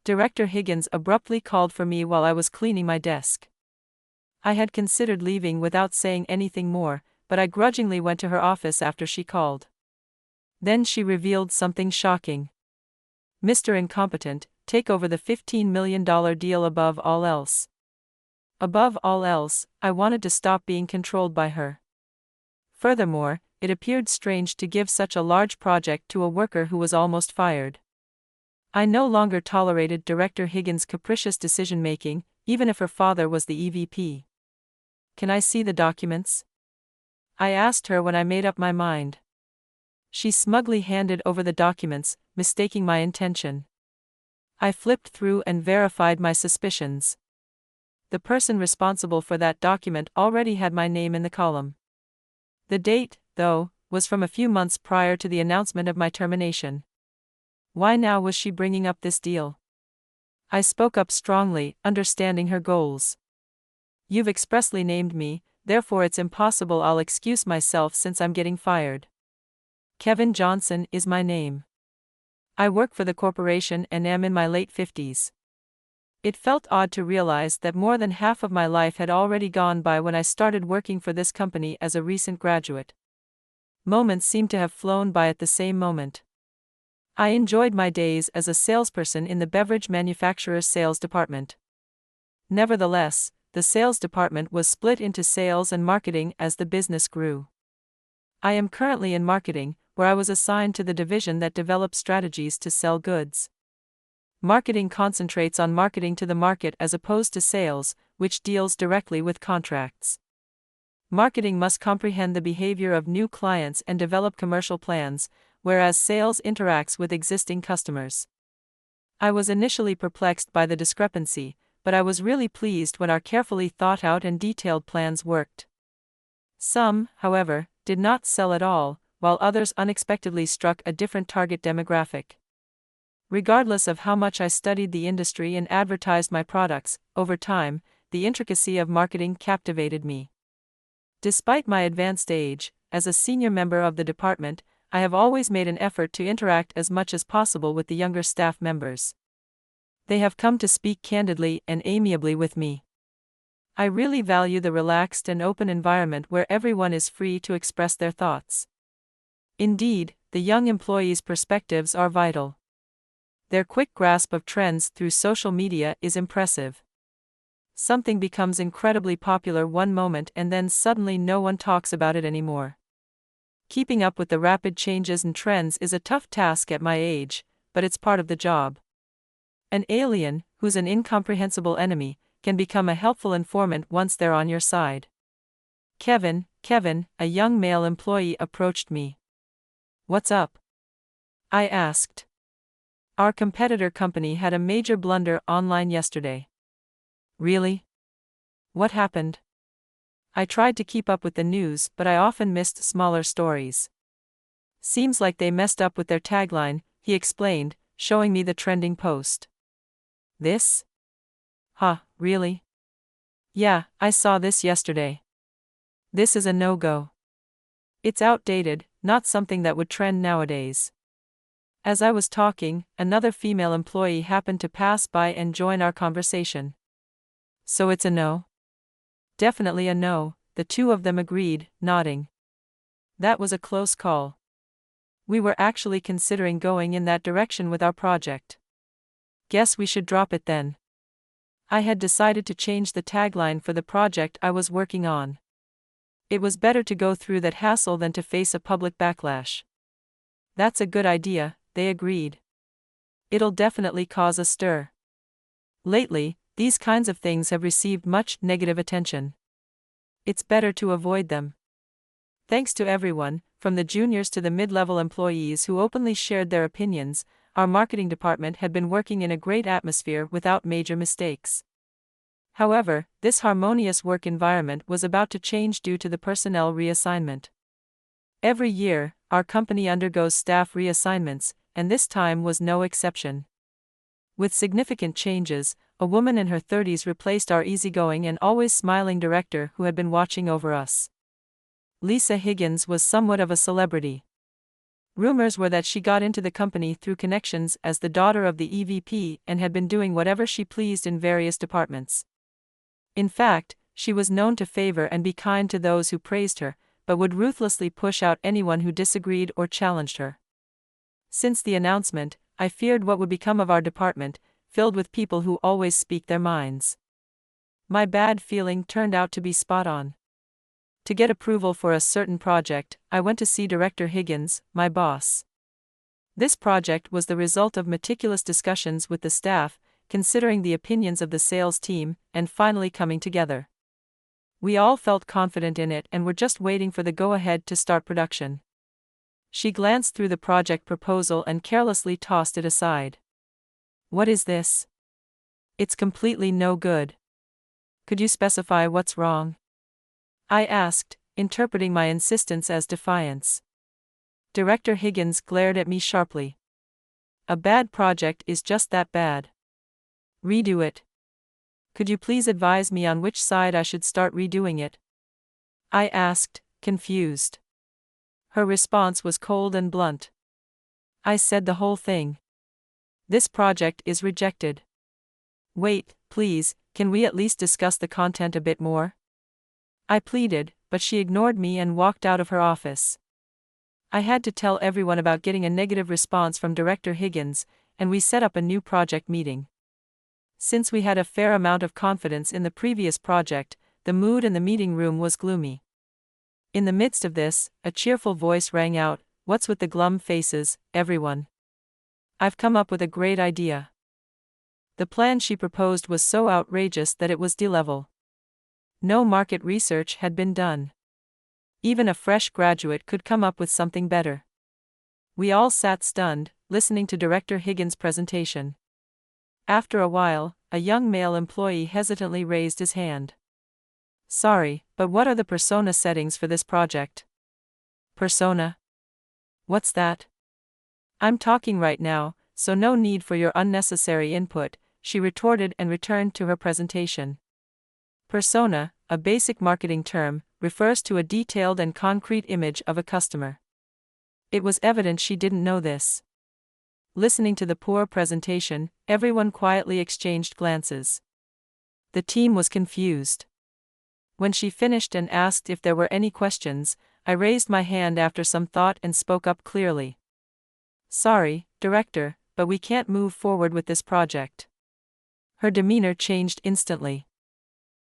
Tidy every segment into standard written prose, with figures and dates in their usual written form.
Director Higgins abruptly called for me while I was cleaning my desk. I had considered leaving without saying anything more, but I grudgingly went to her office after she called. Then she revealed something shocking. "Mr. Incompetent, take over the $15 million deal above all else." Above all else, I wanted to stop being controlled by her. Furthermore, it appeared strange to give such a large project to a worker who was almost fired. I no longer tolerated Director Higgins' capricious decision-making, even if her father was the EVP. "Can I see the documents?" I asked her when I made up my mind. She smugly handed over the documents, mistaking my intention. I flipped through and verified my suspicions. The person responsible for that document already had my name in the column. The date, though, was from a few months prior to the announcement of my termination. Why now was she bringing up this deal? I spoke up strongly, understanding her goals. "You've expressly named me, therefore it's impossible I'll excuse myself since I'm getting fired. Kevin Johnson is my name. I work for the corporation and am in my late 50s. It felt odd to realize that more than half of my life had already gone by when I started working for this company as a recent graduate. Moments seemed to have flown by at the same moment. I enjoyed my days as a salesperson in the beverage manufacturer's sales department. Nevertheless, the sales department was split into sales and marketing as the business grew. I am currently in marketing, where I was assigned to the division that develops strategies to sell goods. Marketing concentrates on marketing to the market as opposed to sales, which deals directly with contracts. Marketing must comprehend the behavior of new clients and develop commercial plans, whereas sales interacts with existing customers. I was initially perplexed by the discrepancy, but I was really pleased when our carefully thought out and detailed plans worked. Some, however, did not sell at all, while others unexpectedly struck a different target demographic. Regardless of how much I studied the industry and advertised my products, over time, the intricacy of marketing captivated me. Despite my advanced age, as a senior member of the department, I have always made an effort to interact as much as possible with the younger staff members. They have come to speak candidly and amiably with me. I really value the relaxed and open environment where everyone is free to express their thoughts. Indeed, the young employees' perspectives are vital. Their quick grasp of trends through social media is impressive. Something becomes incredibly popular one moment and then suddenly no one talks about it anymore. Keeping up with the rapid changes and trends is a tough task at my age, but it's part of the job. An alien, who's an incomprehensible enemy, can become a helpful informant once they're on your side. Kevin, a young male employee approached me. "What's up?" I asked. "Our competitor company had a major blunder online yesterday." "Really? What happened?" I tried to keep up with the news, but I often missed smaller stories. "Seems like they messed up with their tagline," he explained, showing me the trending post. "This? Huh, really? Yeah, I saw this yesterday. This is a no-go. It's outdated, not something that would trend nowadays." As I was talking, another female employee happened to pass by and join our conversation. "So it's a no?" "Definitely a no," the two of them agreed, nodding. That was a close call. We were actually considering going in that direction with our project. Guess we should drop it then. I had decided to change the tagline for the project I was working on. It was better to go through that hassle than to face a public backlash. "That's a good idea," they agreed. "It'll definitely cause a stir." Lately, these kinds of things have received much negative attention. It's better to avoid them. Thanks to everyone, from the juniors to the mid-level employees who openly shared their opinions, our marketing department had been working in a great atmosphere without major mistakes. However, this harmonious work environment was about to change due to the personnel reassignment. Every year, our company undergoes staff reassignments, and this time was no exception. With significant changes, a woman in her 30s replaced our easygoing and always smiling director who had been watching over us. Lisa Higgins was somewhat of a celebrity. Rumors were that she got into the company through connections as the daughter of the EVP and had been doing whatever she pleased in various departments. In fact, she was known to favor and be kind to those who praised her, but would ruthlessly push out anyone who disagreed or challenged her. Since the announcement, I feared what would become of our department, filled with people who always speak their minds. My bad feeling turned out to be spot on. To get approval for a certain project, I went to see Director Higgins, my boss. This project was the result of meticulous discussions with the staff, considering the opinions of the sales team, and finally coming together. We all felt confident in it and were just waiting for the go-ahead to start production. She glanced through the project proposal and carelessly tossed it aside. "What is this? It's completely no good. Could you specify what's wrong?" I asked, interpreting my insistence as defiance. Director Higgins glared at me sharply. "A bad project is just that bad. Redo it. Could you please advise me on which side I should start redoing it?" I asked, confused. Her response was cold and blunt. "I said the whole thing. This project is rejected." "Wait, please, can we at least discuss the content a bit more?" I pleaded, but she ignored me and walked out of her office. I had to tell everyone about getting a negative response from Director Higgins, and we set up a new project meeting. Since we had a fair amount of confidence in the previous project, the mood in the meeting room was gloomy. In the midst of this, a cheerful voice rang out, "What's with the glum faces, everyone? I've come up with a great idea." The plan she proposed was so outrageous that it was D-level. No market research had been done. Even a fresh graduate could come up with something better. We all sat stunned, listening to Director Higgins' presentation. After a while, a young male employee hesitantly raised his hand. "Sorry, but what are the persona settings for this project?" "Persona? What's that?" "I'm talking right now, so no need for your unnecessary input," she retorted and returned to her presentation. Persona, a basic marketing term, refers to a detailed and concrete image of a customer. It was evident she didn't know this. Listening to the poor presentation, everyone quietly exchanged glances. The team was confused. When she finished and asked if there were any questions, I raised my hand after some thought and spoke up clearly. "Sorry, Director, but we can't move forward with this project." Her demeanor changed instantly.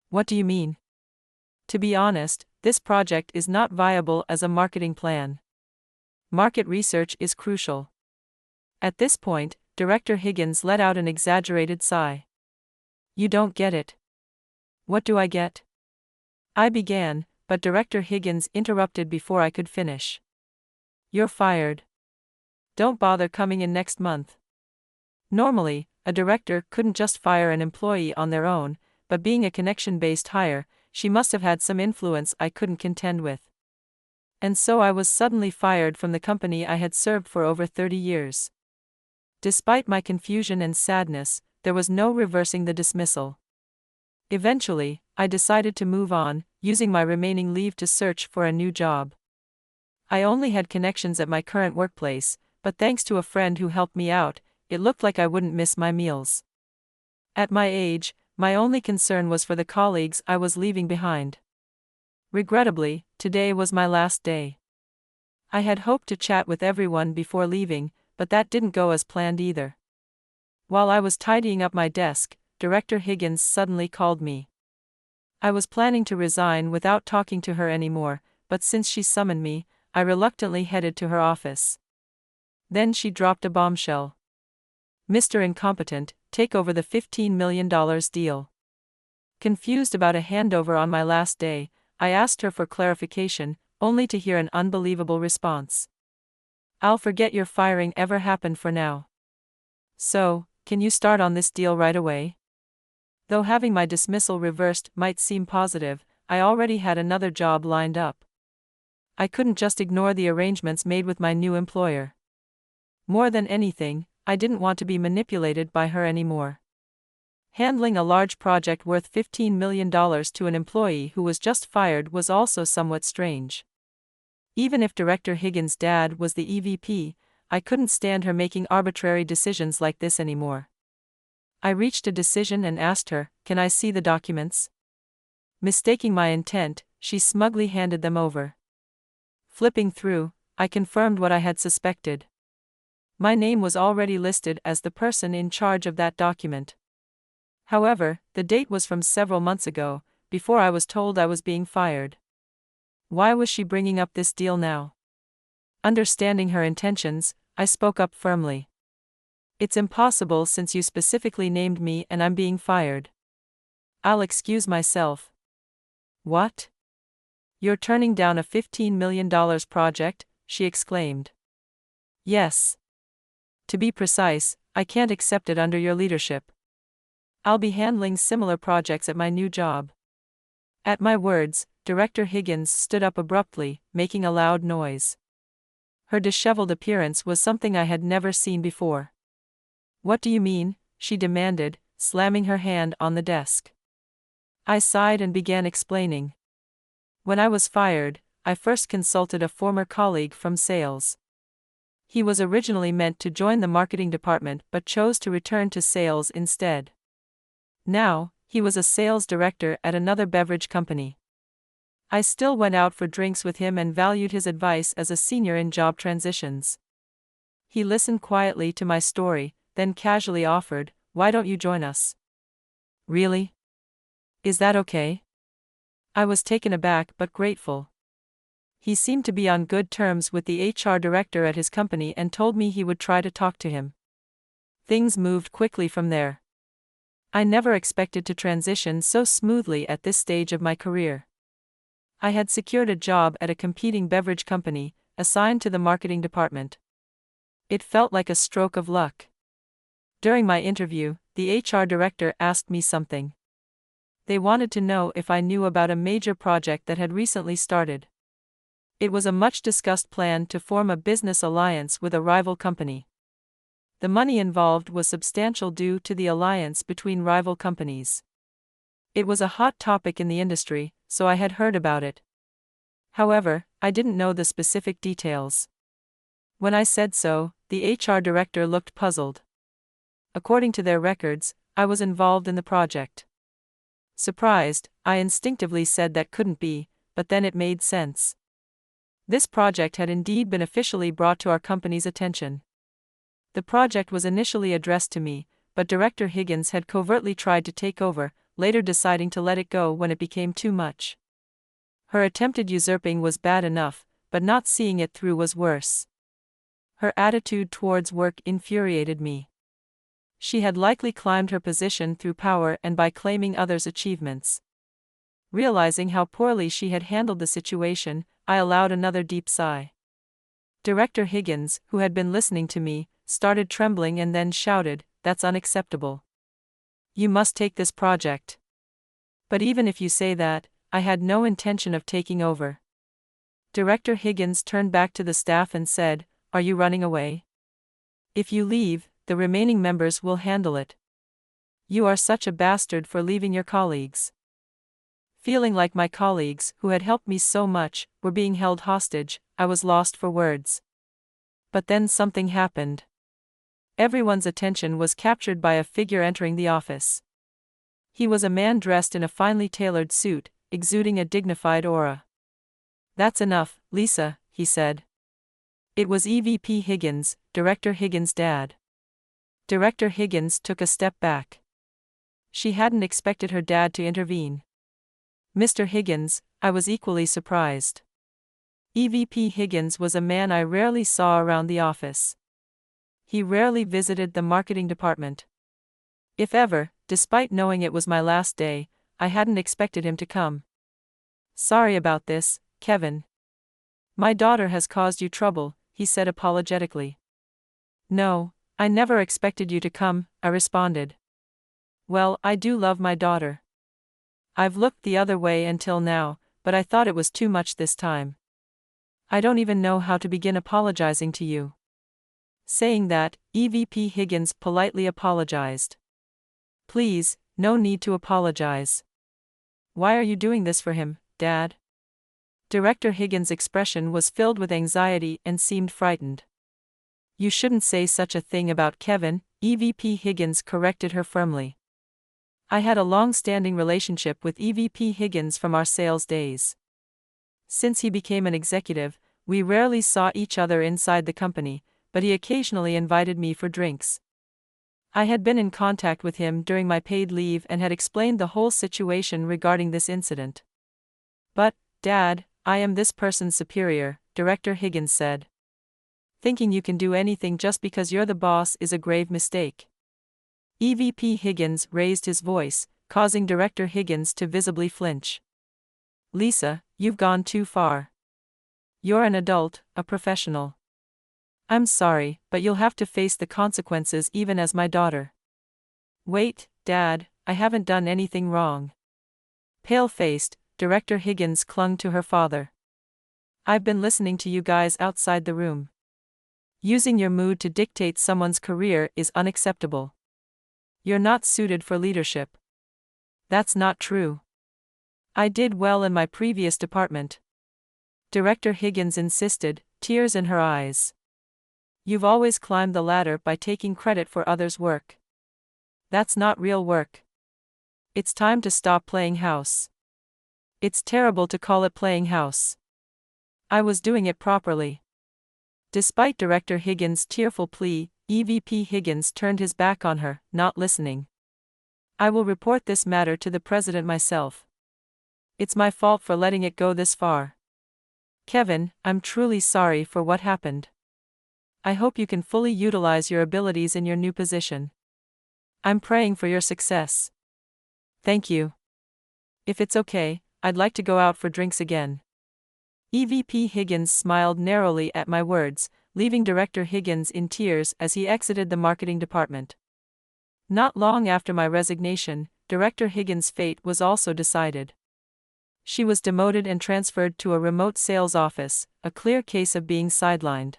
"What do you mean?" "To be honest, this project is not viable as a marketing plan. Market research is crucial." At this point, Director Higgins let out an exaggerated sigh. "You don't get it." "What do I get?" I began, but Director Higgins interrupted before I could finish. "You're fired. Don't bother coming in next month." Normally, a director couldn't just fire an employee on their own, but being a connection-based hire, she must have had some influence I couldn't contend with. And so I was suddenly fired from the company I had served for over 30 years. Despite my confusion and sadness, there was no reversing the dismissal. Eventually, I decided to move on, using my remaining leave to search for a new job. I only had connections at my current workplace, but thanks to a friend who helped me out, it looked like I wouldn't miss my meals. At my age, my only concern was for the colleagues I was leaving behind. Regrettably, today was my last day. I had hoped to chat with everyone before leaving, but that didn't go as planned either. While I was tidying up my desk, Director Higgins suddenly called me. I was planning to resign without talking to her anymore, but since she summoned me, I reluctantly headed to her office. Then she dropped a bombshell. "Mr. Incompetent, take over the $15 million deal." Confused about a handover on my last day, I asked her for clarification, only to hear an unbelievable response. "I'll forget your firing ever happened for now. So, can you start on this deal right away?" Though having my dismissal reversed might seem positive, I already had another job lined up. I couldn't just ignore the arrangements made with my new employer. More than anything, I didn't want to be manipulated by her anymore. Handling a large project worth $15 million to an employee who was just fired was also somewhat strange. Even if Director Higgins' dad was the EVP, I couldn't stand her making arbitrary decisions like this anymore. I reached a decision and asked her, "Can I see the documents?" Mistaking my intent, she smugly handed them over. Flipping through, I confirmed what I had suspected. My name was already listed as the person in charge of that document. However, the date was from several months ago, before I was told I was being fired. Why was she bringing up this deal now? Understanding her intentions, I spoke up firmly. "It's impossible since you specifically named me and I'm being fired. I'll excuse myself." "What? You're turning down a $15 million project?" she exclaimed. "Yes. To be precise, I can't accept it under your leadership. I'll be handling similar projects at my new job." At my words, Director Higgins stood up abruptly, making a loud noise. Her disheveled appearance was something I had never seen before. "What do you mean?" she demanded, slamming her hand on the desk. I sighed and began explaining. "When I was fired, I first consulted a former colleague from sales. He was originally meant to join the marketing department but chose to return to sales instead. Now, he was a sales director at another beverage company. I still went out for drinks with him and valued his advice as a senior in job transitions. He listened quietly to my story, then casually offered, "Why don't you join us?" "Really? Is that okay?" I was taken aback but grateful. He seemed to be on good terms with the HR director at his company and told me he would try to talk to him. Things moved quickly from there. I never expected to transition so smoothly at this stage of my career. I had secured a job at a competing beverage company, assigned to the marketing department. It felt like a stroke of luck. During my interview, the HR director asked me something. They wanted to know if I knew about a major project that had recently started. It was a much-discussed plan to form a business alliance with a rival company. The money involved was substantial due to the alliance between rival companies. It was a hot topic in the industry, so I had heard about it. However, I didn't know the specific details. When I said so, the HR director looked puzzled. According to their records, I was involved in the project. Surprised, I instinctively said that couldn't be, but then it made sense. This project had indeed been officially brought to our company's attention. The project was initially addressed to me, but Director Higgins had covertly tried to take over, later deciding to let it go when it became too much. Her attempted usurping was bad enough, but not seeing it through was worse. Her attitude towards work infuriated me. She had likely climbed her position through power and by claiming others' achievements. Realizing how poorly she had handled the situation, I allowed another deep sigh. Director Higgins, who had been listening to me, started trembling and then shouted, "That's unacceptable. You must take this project." "But even if you say that, I had no intention of taking over." Director Higgins turned back to the staff and said, "Are you running away? If you leave, the remaining members will handle it. You are such a bastard for leaving your colleagues." Feeling like my colleagues, who had helped me so much, were being held hostage, I was lost for words. But then something happened. Everyone's attention was captured by a figure entering the office. He was a man dressed in a finely tailored suit, exuding a dignified aura. "That's enough, Lisa," he said. It was EVP Higgins, Director Higgins' dad. Director Higgins took a step back. She hadn't expected her dad to intervene. "Mr. Higgins," I was equally surprised. EVP Higgins was a man I rarely saw around the office. He rarely visited the marketing department. If ever, despite knowing it was my last day, I hadn't expected him to come. "Sorry about this, Kevin. My daughter has caused you trouble," he said apologetically. "No, I never expected you to come," I responded. "Well, I do love my daughter. I've looked the other way until now, but I thought it was too much this time. I don't even know how to begin apologizing to you." Saying that, EVP Higgins politely apologized. "Please, no need to apologize. Why are you doing this for him, Dad?" Director Higgins' expression was filled with anxiety and seemed frightened. You shouldn't say such a thing about Kevin, EVP Higgins corrected her firmly. I had a long-standing relationship with EVP Higgins from our sales days. Since he became an executive, we rarely saw each other inside the company, but he occasionally invited me for drinks. I had been in contact with him during my paid leave and had explained the whole situation regarding this incident. But, Dad, I am this person's superior, Director Higgins said. Thinking you can do anything just because you're the boss is a grave mistake. EVP Higgins raised his voice, causing Director Higgins to visibly flinch. Lisa, you've gone too far. You're an adult, a professional. I'm sorry, but you'll have to face the consequences even as my daughter. Wait, Dad, I haven't done anything wrong. Pale-faced, Director Higgins clung to her father. I've been listening to you guys outside the room. Using your mood to dictate someone's career is unacceptable. You're not suited for leadership. That's not true. I did well in my previous department. Director Higgins insisted, tears in her eyes. You've always climbed the ladder by taking credit for others' work. That's not real work. It's time to stop playing house. It's terrible to call it playing house. I was doing it properly. Despite Director Higgins' tearful plea, EVP Higgins turned his back on her, not listening. I will report this matter to the president myself. It's my fault for letting it go this far. Kevin, I'm truly sorry for what happened. I hope you can fully utilize your abilities in your new position. I'm praying for your success. Thank you. If it's okay, I'd like to go out for drinks again. EVP Higgins smiled narrowly at my words, leaving Director Higgins in tears as he exited the marketing department. Not long after my resignation, Director Higgins' fate was also decided. She was demoted and transferred to a remote sales office, a clear case of being sidelined.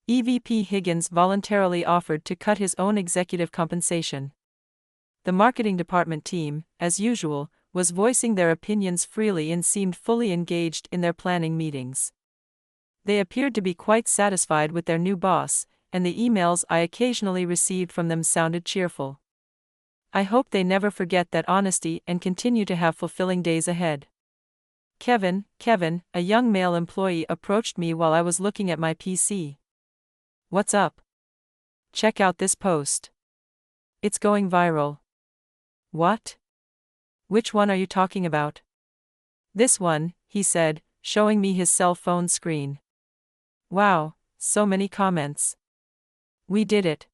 EVP Higgins voluntarily offered to cut his own executive compensation. The marketing department team, as usual, was voicing their opinions freely and seemed fully engaged in their planning meetings. They appeared to be quite satisfied with their new boss, and the emails I occasionally received from them sounded cheerful. I hope they never forget that honesty and continue to have fulfilling days ahead. Kevin, a young male employee approached me while I was looking at my PC. What's up? Check out this post. It's going viral. What? Which one are you talking about? This one, he said, showing me his cell phone screen. Wow, so many comments. We did it.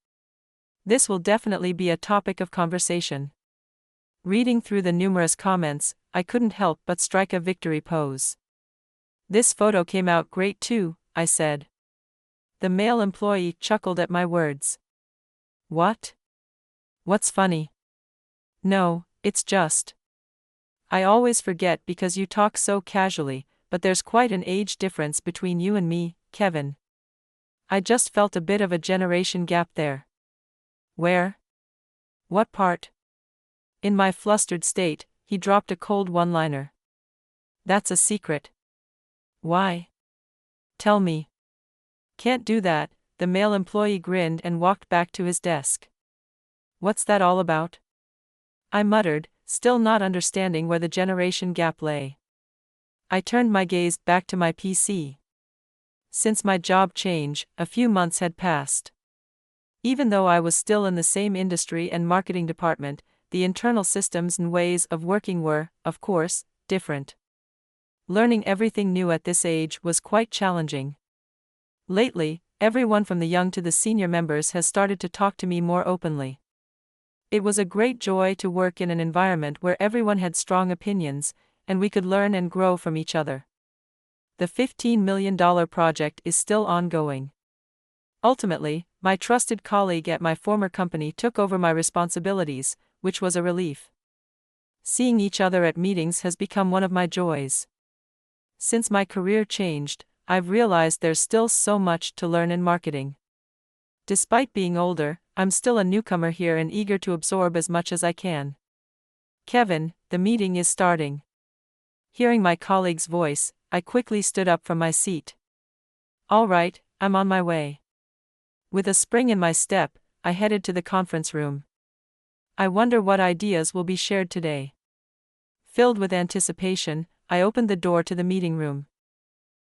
This will definitely be a topic of conversation. Reading through the numerous comments, I couldn't help but strike a victory pose. This photo came out great too, I said. The male employee chuckled at my words. What? What's funny? No, it's just. I always forget because you talk so casually, but there's quite an age difference between you and me, Kevin. I just felt a bit of a generation gap there. Where? What part? In my flustered state, he dropped a cold one-liner. That's a secret. Why? Tell me. Can't do that, the male employee grinned and walked back to his desk. What's that all about? I muttered, still not understanding where the generation gap lay. I turned my gaze back to my PC. Since my job change, a few months had passed. Even though I was still in the same industry and marketing department, the internal systems and ways of working were, of course, different. Learning everything new at this age was quite challenging. Lately, everyone from the young to the senior members has started to talk to me more openly. It was a great joy to work in an environment where everyone had strong opinions, and we could learn and grow from each other. The $15 million project is still ongoing. Ultimately, my trusted colleague at my former company took over my responsibilities, which was a relief. Seeing each other at meetings has become one of my joys. Since my career changed, I've realized there's still so much to learn in marketing. Despite being older, I'm still a newcomer here and eager to absorb as much as I can. Kevin, the meeting is starting. Hearing my colleague's voice, I quickly stood up from my seat. All right, I'm on my way. With a spring in my step, I headed to the conference room. I wonder what ideas will be shared today. Filled with anticipation, I opened the door to the meeting room.